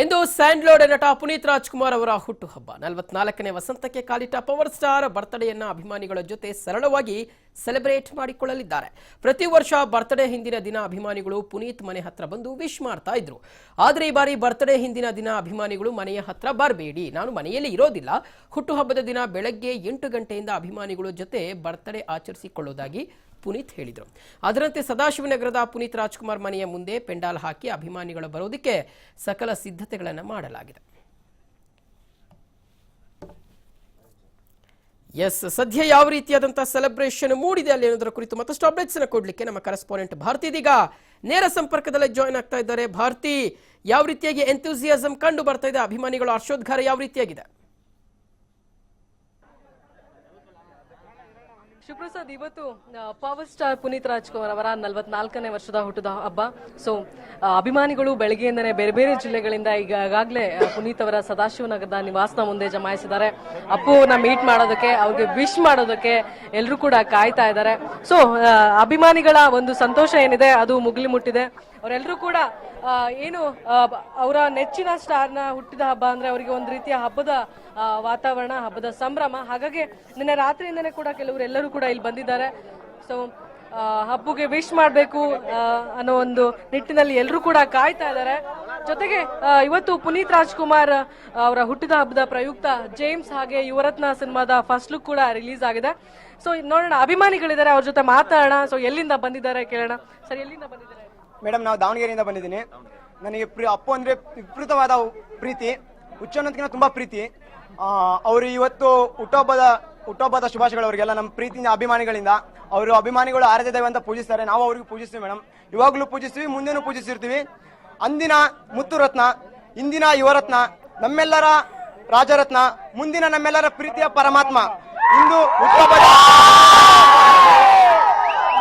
ಇಂದು ಸ್ಯಾಂಡ್ಲೋಡ್ ನಟ ಪುನೀತ್ ರಾಜ್ಕುಮಾರ್ ಅವರ ಹುಟ್ಟುಹಬ್ಬ 44ನೇ ವಸಂತಕ್ಕೆ ಕಾಲಿಟ್ಟ ಪವರ್ ಸ್ಟಾರ್ ಬರ್ತ್ಡೇಯನ್ನ ಅಭಿಮಾನಿಗಳ ಜೊತೆ ಸರಳವಾಗಿ ಸೆಲೆಬ್ರೇಟ್ ಮಾಡಿಕೊಳ್ಳಲಿದ್ದಾರೆ. ಪ್ರತಿ ವರ್ಷ ಬರ್ತ್ಡೇ ಹಿಂದಿನ ದಿನ ಅಭಿಮಾನಿಗಳು ಪುನೀತ್ ಮನೆ ಹತ್ರ ಬಂದು ವಿಶ್ ಮಾಡ್ತಾ ಇದ್ರು. ಆದರೆ ಈ ಬಾರಿ ಬರ್ತ್ಡೇ ಹಿಂದಿನ ದಿನ ಅಭಿಮಾನಿಗಳು ಮನೆಯ ಹತ್ರ ಬರಬೇಡಿ, ನಾನು ಮನೆಯಲ್ಲಿ ಇರೋದಿಲ್ಲ, ಹುಟ್ಟುಹಬ್ಬದ ದಿನ ಬೆಳಗ್ಗೆ 8 ಗಂಟೆಯಿಂದ ಅಭಿಮಾನಿಗಳ ಜೊತೆ ಬರ್ತ್ಡೇ ಆಚರಿಸಿಕೊಳ್ಳುವುದಾಗಿ ಪುನೀತ್ ಹೇಳಿದರು. ಅದರಂತೆ ಸದಾಶಿವನಗರದ ಪುನೀತ್ ರಾಜ್ಕುಮಾರ್ ಮನೆಯ ಮುಂದೆ ಪೆಂಡಾಲ್ ಹಾಕಿ ಅಭಿಮಾನಿಗಳು ಬರೋದಕ್ಕೆ ಸಕಲ ಸಿದ್ಧತೆಗಳನ್ನು ಮಾಡಲಾಗಿದೆ. ಸದ್ಯ ಯಾವ ರೀತಿಯಾದಂತಹ ಸೆಲೆಬ್ರೇಷನ್ ಮೂಡಿದೆ ಅಲ್ಲಿ ಅನ್ನೋದರ ಕುರಿತು ಮತ್ತಷ್ಟು ಅಪ್ಡೇಟ್ಸ್ ಅನ್ನು ಕೊಡ್ಲಿಕ್ಕೆ ನಮ್ಮ ಕರೆಸ್ಪಾಂಡೆಂಟ್ ಭಾರತಿ ಇದೀಗ ನೇರ ಸಂಪರ್ಕದಲ್ಲಿ ಜಾಯಿನ್ ಆಗ್ತಾ ಇದ್ದಾರೆ. ಭಾರತಿ, ಯಾವ ರೀತಿಯಾಗಿ ಎಂಥೂಸಿಯಾಸಮ್ ಕಂಡು ಬರ್ತಾ ಇದೆ, ಅಭಿಮಾನಿಗಳ ಹರ್ಷೋದ್ಗಾರ ಯಾವ ರೀತಿಯಾಗಿದೆ? ಶಿವಪ್ರಸಾದ್, ಇವತ್ತು ಪವರ್ ಸ್ಟಾರ್ ಪುನೀತ್ ರಾಜ್ಕುಮಾರ್ ಅವರ 44ನೇ ವರ್ಷದ ಹುಟ್ಟುದ ಹಬ್ಬ. ಸೊ ಅಭಿಮಾನಿಗಳು ಬೆಳಗ್ಗೆಯಿಂದನೇ ಬೇರೆ ಬೇರೆ ಜಿಲ್ಲೆಗಳಿಂದ ಈಗಾಗಲೇ ಪುನೀತ್ ಅವರ ಸದಾಶಿವನಗರದ ನಿವಾಸದ ಮುಂದೆ ಜಮಾಯಿಸಿದ್ದಾರೆ. ಅಪ್ಪುವನ್ನ ಮೀಟ್ ಮಾಡೋದಕ್ಕೆ, ಅವ್ರಿಗೆ ವಿಶ್ ಮಾಡೋದಕ್ಕೆ ಎಲ್ಲರೂ ಕೂಡ ಕಾಯ್ತಾ ಇದ್ದಾರೆ. ಸೊ ಅಭಿಮಾನಿಗಳ ಒಂದು ಸಂತೋಷ ಏನಿದೆ ಅದು ಮುಗಿಲು ಮುಟ್ಟಿದೆ. ಅವರೆಲ್ಲರೂ ಕೂಡ ಏನು ಅವರ ನೆಚ್ಚಿನ ಸ್ಟಾರ್ನ ಹುಟ್ಟಿದ ಹಬ್ಬ ಅಂದ್ರೆ ಅವರಿಗೆ ಒಂದು ರೀತಿಯ ಹಬ್ಬದ ವಾತಾವರಣ, ಹಬ್ಬದ ಸಂಭ್ರಮ. ಹಾಗಾಗಿ ನಿನ್ನೆ ರಾತ್ರಿಯಿಂದನೇ ಕೂಡ ಕೆಲವರೆಲ್ಲರೂ ಕೂಡ ಇಲ್ಲಿ ಬಂದಿದ್ದಾರೆ. ಸೊ ಹಬ್ಬಗೆ ವಿಶ್ ಮಾಡಬೇಕು ಅನ್ನೋ ಒಂದು ನಿಟ್ಟಿನಲ್ಲಿ ಎಲ್ಲರೂ ಕೂಡ ಕಾಯ್ತಾ ಇದ್ದಾರೆ. ಜೊತೆಗೆ ಇವತ್ತು ಪುನೀತ್ ರಾಜ್ಕುಮಾರ್ ಅವರ ಹುಟ್ಟಿದ ಹಬ್ಬದ ಪ್ರಯುಕ್ತ ಜೇಮ್ಸ್ ಹಾಗೆ ಯುವರತ್ನ ಸಿನಿಮಾದ ಫಸ್ಟ್ ಲುಕ್ ಕೂಡ ರಿಲೀಸ್ ಆಗಿದೆ. ಸೊ ನೋಡೋಣ, ಅಭಿಮಾನಿಗಳಿದ್ದಾರೆ, ಅವ್ರ ಜೊತೆ ಮಾತಾಡೋಣ. ಸೊ ಎಲ್ಲಿಂದ ಬಂದಿದ್ದಾರೆ ಕೇಳೋಣ. ಸರ್, ಎಲ್ಲಿಂದ ಬಂದಿದ್ದಾರೆ? ಮೇಡಮ್, ನಾವು ದಾವಣಗೆರೆಯಿಂದ ಬಂದಿದ್ದೀನಿ. ನನಗೆ ಅಪ್ಪು ಅಂದ್ರೆ ವಿಪರೀತವಾದ ಪ್ರೀತಿ, ಹುಚ್ಚನ್ನೋದಕ್ಕಿಂತ ತುಂಬಾ ಪ್ರೀತಿ. ಅವರು ಇವತ್ತು ಹುಟ್ಟುಹಬ್ಬದ ಶುಭಾಶಯಗಳು ಅವರಿಗೆಲ್ಲ ನಮ್ಮ ಪ್ರೀತಿಯ ಅಭಿಮಾನಿಗಳಿಂದ. ಅವರು ಅಭಿಮಾನಿಗಳು ಆರಾಧ್ಯ ದೈವ ಅಂತ ಪೂಜಿಸ್ತಾರೆ, ನಾವು ಅವ್ರಿಗೆ ಪೂಜಿಸ್ತೀವಿ ಮೇಡಮ್. ಇವಾಗಲೂ ಪೂಜಿಸ್ತೀವಿ, ಮುಂದೆನೂ ಪೂಜಿಸಿರ್ತೀವಿ. ಅಂದಿನ ಮುತ್ತುರತ್ನ, ಇಂದಿನ ಯುವರತ್ನ, ನಮ್ಮೆಲ್ಲರ ರಾಜರತ್ನ, ಮುಂದಿನ ನಮ್ಮೆಲ್ಲರ ಪ್ರೀತಿಯ ಪರಮಾತ್ಮ. ಇಂದು ಹುಟ್ಟುಹಬ್ಬದ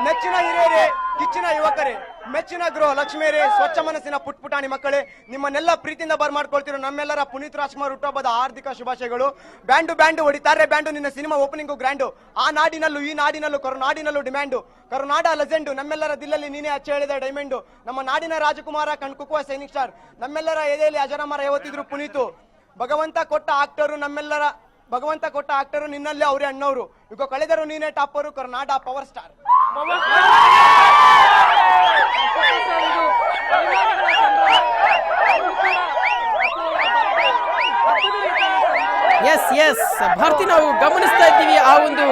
ನೆಚ್ಚಿನ ಹಿರಿಯರೇ, ಕಿಚ್ಚಿನ ಯುವಕರೇ, ಮೆಚ್ಚಿನ ಗೃಹ ಲಕ್ಷ್ಮಿಯರೇ, ಸ್ವಚ್ಛ ಮನಸ್ಸಿನ ಪುಟ್ಪುಟಾಣಿ ಮಕ್ಕಳೇ, ನಿಮ್ಮನ್ನೆಲ್ಲ ಪ್ರೀತಿಯಿಂದ ಬರ್ಮಾಡ್ಕೊಳ್ತಿರೋ ನಮ್ಮೆಲ್ಲರ ಪುನೀತ್ ರಾಜ್ಕುಮಾರ್ ಹುಟ್ಟುಹಬ್ಬದ ಹಾರ್ದಿಕ ಶುಭಾಶಯಗಳು. ಬ್ಯಾಂಡು ಹೊಡಿತಾರೆ ಬ್ಯಾಂಡು, ನಿನ್ನ ಸಿನಿಮಾ ಓಪನಿಂಗು ಗ್ರ್ಯಾಂಡು. ಆ ನಾಡಿನಲ್ಲೂ ಈ ನಾಡಿನಲ್ಲೂ ಕರುನಾಡಿನಲ್ಲೂ ಡಿಮ್ಯಾಂಡು. ಕರುನಾಡ ಲೆಜೆಂಡು, ನಮ್ಮೆಲ್ಲರ ದಿಲ್ಲಲ್ಲಿ ನೀನೇ ಅಚ್ಚ ಹೇಳಿದ ಡೈಮಂಡು. ನಮ್ಮ ನಾಡಿನ ರಾಜಕುಮಾರ ಕಣ್ಕುಕ್ಕುವ ಸೈನಿಕ್ ಸ್ಟಾರ್, ನಮ್ಮೆಲ್ಲರ ಎದೆಯಲ್ಲಿ ಅಜರಾಮರ ಯಾವತ್ತಿದ್ರು ಪುನೀತು. ಭಗವಂತ ಕೊಟ್ಟ ಆಕ್ಟರು ನಿನ್ನಲ್ಲೇ ಅವರೇ ಅಣ್ಣವರು. ಈಗ ಕಳೆದರು ನೀನೇ topper, Karnataka power star. S Bharathi, ನಾವು ಗಮನಿಸ್ತಾ ಇದ್ದೀವಿ ಆ ಒಂದು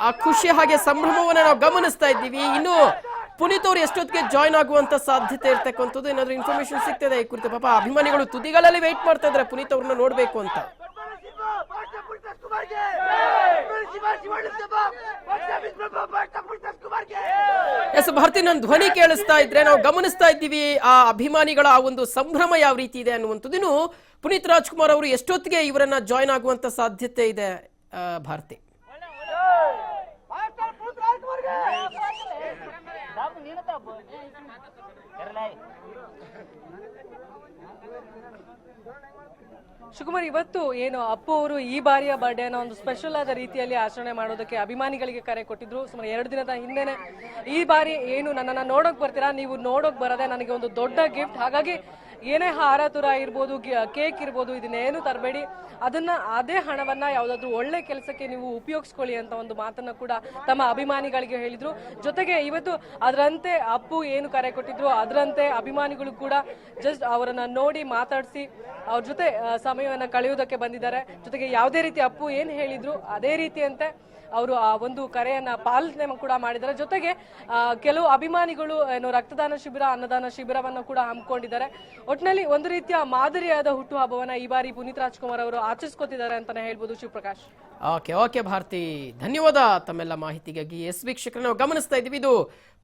ಆ ಖುಷಿ ಹಾಗೆ ಸಂಭ್ರಮವನ್ನು ನಾವು ಗಮನಿಸ್ತಾ ಇದ್ದೀವಿ. ಇನ್ನು ಪುನೀತ್ ಅವರು ಎಷ್ಟೊತ್ತಿಗೆ ಜಾಯ್ನ್ ಆಗುವಂತ ಸಾಧ್ಯತೆ ಇರ್ತಕ್ಕಂಥದ್ದು ಏನಾದ್ರು ಇನ್ಫಾರ್ಮೇಶನ್ ಸಿಗ್ತದೆ ಈ ಕುರಿತು? ಪಾಪ ಅಭಿಮಾನಿಗಳು ತುದಿಗಳಲ್ಲಿ ವೇಟ್ ಮಾಡ್ತಾ ಇದ್ದಾರೆ ಪುನೀತ್ ಅವ್ರನ್ನ ನೋಡ್ಬೇಕು ಅಂತ. ಭಾರತಿ, ನನ್ನ ಧ್ವನಿ ಕೇಳಿಸ್ತಾ ಇದ್ರೆ ನಾವು ಗಮನಿಸ್ತಾ ಇದ್ದೀವಿ ಆ ಅಭಿಮಾನಿಗಳ ಆ ಒಂದು ಸಂಭ್ರಮ ಯಾವ ರೀತಿ ಇದೆ ಅನ್ನುವಂಥದ್ದು. ಪುನೀತ್ ರಾಜ್ಕುಮಾರ್ ಅವರು ಎಷ್ಟೊತ್ತಿಗೆ ಇವರನ್ನ ಜಾಯ್ನ್ ಆಗುವಂತ ಸಾಧ್ಯತೆ ಇದೆ ಭಾರತಿ? ಶಿವಕುಮಾರ್, ಇವತ್ತು ಏನು ಅಪ್ಪು ಅವರು ಈ ಬಾರಿಯ ಬರ್ಡೇನ ಒಂದು ಸ್ಪೆಷಲ್ ಆದ ರೀತಿಯಲ್ಲಿ ಆಚರಣೆ ಮಾಡೋದಕ್ಕೆ ಅಭಿಮಾನಿಗಳಿಗೆ ಕರೆ ಕೊಟ್ಟಿದ್ರು. ಸುಮಾರು 2 ದಿನದ ಹಿಂದೆನೆ ಈ ಬಾರಿ ಏನು ನನ್ನನ್ನ ನೋಡೋಕ್ ಬರ್ತೀರಾ, ನೀವು ನೋಡೋಕ್ ಬರದೆ ನನಗೆ ಒಂದು ದೊಡ್ಡ ಗಿಫ್ಟ್, ಹಾಗಾಗಿ ಏನೇ ಹಾರ ತುರ ಇರ್ಬೋದು, ಕೇಕ್ ಇರ್ಬೋದು, ಇದನ್ನೇನು ತರಬೇಡಿ, ಅದೇ ಹಣವನ್ನ ಯಾವ್ದಾದ್ರು ಒಳ್ಳೆ ಕೆಲಸಕ್ಕೆ ನೀವು ಉಪಯೋಗಿಸ್ಕೊಳ್ಳಿ ಅಂತ ಒಂದು ಮಾತನ್ನ ಕೂಡ ತಮ್ಮ ಅಭಿಮಾನಿಗಳಿಗೆ ಹೇಳಿದ್ರು. ಜೊತೆಗೆ ಇವತ್ತು ಅದರಂತೆ ಅಪ್ಪು ಏನು ಕರೆ ಕೊಟ್ಟಿದ್ರು ಅದರಂತೆ ಅಭಿಮಾನಿಗಳು ಕೂಡ ಜಸ್ಟ್ ಅವರನ್ನ ನೋಡಿ ಮಾತಾಡಿಸಿ ಅವ್ರ ಜೊತೆ ಸಮಯವನ್ನ ಕಳೆಯುವುದಕ್ಕೆ ಬಂದಿದ್ದಾರೆ. ಜೊತೆಗೆ ಯಾವುದೇ ರೀತಿ ಅಪ್ಪು ಏನ್ ಹೇಳಿದ್ರು ಅದೇ ರೀತಿಯಂತೆ ಅವರು ಆ ಒಂದು ಕರೆಯನ್ನ ಪಾಲನೆ ಕೂಡ ಮಾಡಿದ್ದಾರೆ. ಜೊತೆಗೆ ಕೆಲವು ಅಭಿಮಾನಿಗಳು ಏನು ರಕ್ತದಾನ ಶಿಬಿರ, ಅನ್ನದಾನ ಶಿಬಿರವನ್ನು ಕೂಡ ಹಮ್ಮಿಕೊಂಡಿದ್ದಾರೆ. ಒಟ್ಟಿನಲ್ಲಿ ಒಂದು ರೀತಿಯ ಮಾದರಿಯಾದ ಹುಟ್ಟುಹಬ್ಬವನ್ನ ಈ ಬಾರಿ ಪುನೀತ್ ರಾಜ್ಕುಮಾರ್ ಅವರು ಆಚರಿಸ್ಕೊತಿದ್ದಾರೆ ಅಂತಾನೆ ಹೇಳ್ಬೋದು. ಶಿವಪ್ರಕಾಶ್, ಓಕೆ ಭಾರತಿ, ಧನ್ಯವಾದ ತಮ್ಮೆಲ್ಲ ಮಾಹಿತಿಗಾಗಿ. ವೀಕ್ಷಕರನ್ನ ನಾವು ಗಮನಿಸ್ತಾ ಇದ್ದೀವಿ, ಇದು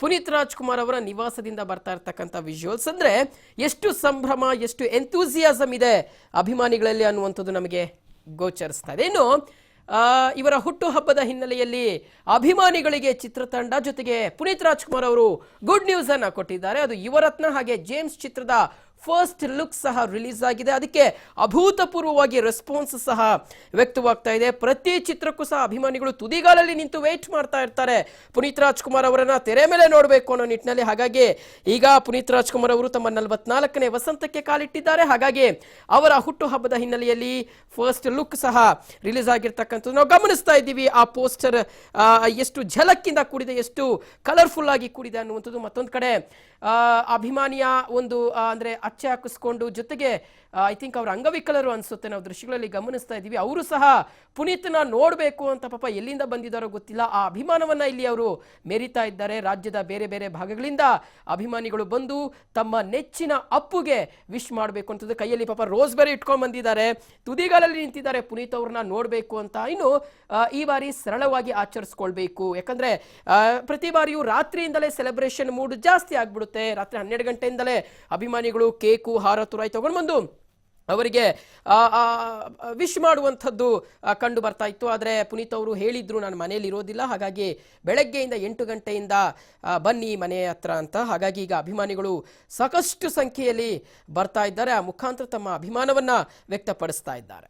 ಪುನೀತ್ ರಾಜ್ಕುಮಾರ್ ಅವರ ನಿವಾಸದಿಂದ ಬರ್ತಾ ಇರ್ತಕ್ಕಂಥ ವಿಜುವಲ್ಸ್. ಅಂದ್ರೆ ಎಷ್ಟು ಸಂಭ್ರಮ, ಎಷ್ಟು ಎಂಥೂಸಿಯಾಸಮ್ ಇದೆ ಅಭಿಮಾನಿಗಳಲ್ಲಿ ಅನ್ನುವಂಥದ್ದು ನಮಗೆ ಗೋಚರಿಸ್ತಾ ಇದೆ. ಇನ್ನು ಇವರ ಹುಟ್ಟುಹಬ್ಬದ ಹಿನ್ನೆಲೆಯಲ್ಲಿ ಅಭಿಮಾನಿಗಳಿಗೆ ಚಿತ್ರತಂಡ ಜೊತೆಗೆ ಪುನೀತ್ ರಾಜ್ಕುಮಾರ್ ಅವರು ಗುಡ್ ನ್ಯೂಸ್ ಅನ್ನ ಕೊಟ್ಟಿದ್ದಾರೆ. ಅದು ಯುವರತ್ನ ಹಾಗೆ ಜೇಮ್ಸ್ ಚಿತ್ರದ ಫಸ್ಟ್ ಲುಕ್ ಸಹ ರಿಲೀಸ್ ಆಗಿದೆ. ಅದಕ್ಕೆ ಅಭೂತಪೂರ್ವವಾಗಿ ರೆಸ್ಪಾನ್ಸ್ ಸಹ ವ್ಯಕ್ತವಾಗ್ತಾ ಇದೆ. ಪ್ರತಿ ಚಿತ್ರಕ್ಕೂ ಸಹ ಅಭಿಮಾನಿಗಳು ತುದಿಗಾಲಲ್ಲಿ ನಿಂತು ವೇಟ್ ಮಾಡ್ತಾ ಇರ್ತಾರೆ ಪುನೀತ್ ರಾಜ್ಕುಮಾರ್ ಅವರನ್ನ ತೆರೆ ಮೇಲೆ ನೋಡಬೇಕು ಅನ್ನೋ ನಿಟ್ಟಿನಲ್ಲಿ. ಹಾಗಾಗಿ ಈಗ ಪುನೀತ್ ರಾಜ್ಕುಮಾರ್ ಅವರು ತಮ್ಮ 44ನೇ ವಸಂತಕ್ಕೆ ಕಾಲಿಟ್ಟಿದ್ದಾರೆ. ಹಾಗಾಗಿ ಅವರ ಹುಟ್ಟುಹಬ್ಬದ ಹಿನ್ನೆಲೆಯಲ್ಲಿ ಫಸ್ಟ್ ಲುಕ್ ಸಹ ರಿಲೀಸ್ ಆಗಿರ್ತಕ್ಕಂಥದ್ದು ನಾವು ಗಮನಿಸ್ತಾ ಇದ್ದೀವಿ. ಆ ಪೋಸ್ಟರ್ ಎಷ್ಟು ಝಲಕ್ಕಿಂದ ಕೂಡಿದೆ, ಎಷ್ಟು ಕಲರ್ಫುಲ್ ಆಗಿ ಕೂಡಿದೆ ಅನ್ನುವಂಥದ್ದು. ಮತ್ತೊಂದು ಕಡೆ ಅಭಿಮಾನಿಯ ಒಂದು ಅಂದ್ರೆ ಅಚ್ಚೆ ಹಾಕಿಸ್ಕೊಂಡು, ಜೊತೆಗೆ ಐ ಥಿಂಕ್ ಅವ್ರ ಅಂಗವಿಕಲರು ಅನ್ಸುತ್ತೆ, ನಾವು ದೃಶ್ಯಗಳಲ್ಲಿ ಗಮನಿಸ್ತಾ ಇದ್ದೀವಿ. ಅವರು ಸಹ ಪುನೀತ್ನ ನೋಡಬೇಕು ಅಂತ ಪಾಪ ಎಲ್ಲಿಂದ ಬಂದಿದ್ದಾರೋ ಗೊತ್ತಿಲ್ಲ, ಆ ಅಭಿಮಾನವನ್ನ ಇಲ್ಲಿ ಅವರು ಮೆರಿತಾ ಇದ್ದಾರೆ. ರಾಜ್ಯದ ಬೇರೆ ಬೇರೆ ಭಾಗಗಳಿಂದ ಅಭಿಮಾನಿಗಳು ಬಂದು ತಮ್ಮ ನೆಚ್ಚಿನ ಅಪ್ಪುಗೆ ವಿಶ್ ಮಾಡಬೇಕು ಅಂತದ್ದು, ಕೈಯಲ್ಲಿ ಪಾಪ ರೋಸ್ಬೆರಿ ಇಟ್ಕೊಂಡ್ ಬಂದಿದ್ದಾರೆ, ತುದಿಗಾಲಲ್ಲಿ ನಿಂತಿದ್ದಾರೆ ಪುನೀತ್ ಅವ್ರನ್ನ ನೋಡಬೇಕು ಅಂತ. ಇನ್ನು ಈ ಬಾರಿ ಸರಳವಾಗಿ ಆಚರಿಸ್ಕೊಳ್ಬೇಕು, ಯಾಕಂದ್ರೆ ಪ್ರತಿ ಬಾರಿಯೂ ರಾತ್ರಿಯಿಂದಲೇ ಸೆಲೆಬ್ರೇಷನ್ ಮೂಡ್ ಜಾಸ್ತಿ ಆಗ್ಬಿಡುತ್ತೆ. ರಾತ್ರಿ 12 ಗಂಟೆಯಿಂದಲೇ ಅಭಿಮಾನಿಗಳು ಕೇಕು, ಹಾರ, ತುರಾಯಿ ತಗೊಂಡು ಬಂದು ಅವರಿಗೆ ವಿಶ್ ಮಾಡುವಂಥದ್ದು ಕಂಡು ಬರ್ತಾ ಇತ್ತು. ಆದರೆ ಪುನೀತ್ ಅವರು ಹೇಳಿದ್ರು, ನಾನು ಮನೆಯಲ್ಲಿ ಇರೋದಿಲ್ಲ, ಹಾಗಾಗಿ ಬೆಳಗ್ಗೆಯಿಂದ 8 ಗಂಟೆಯಿಂದ ಬನ್ನಿ ಮನೆ ಹತ್ರ ಅಂತ. ಹಾಗಾಗಿ ಈಗ ಅಭಿಮಾನಿಗಳು ಸಾಕಷ್ಟು ಸಂಖ್ಯೆಯಲ್ಲಿ ಬರ್ತಾ ಇದ್ದಾರೆ, ಆ ಮುಖಾಂತರ ತಮ್ಮ ಅಭಿಮಾನವನ್ನ ವ್ಯಕ್ತಪಡಿಸ್ತಾ ಇದ್ದಾರೆ.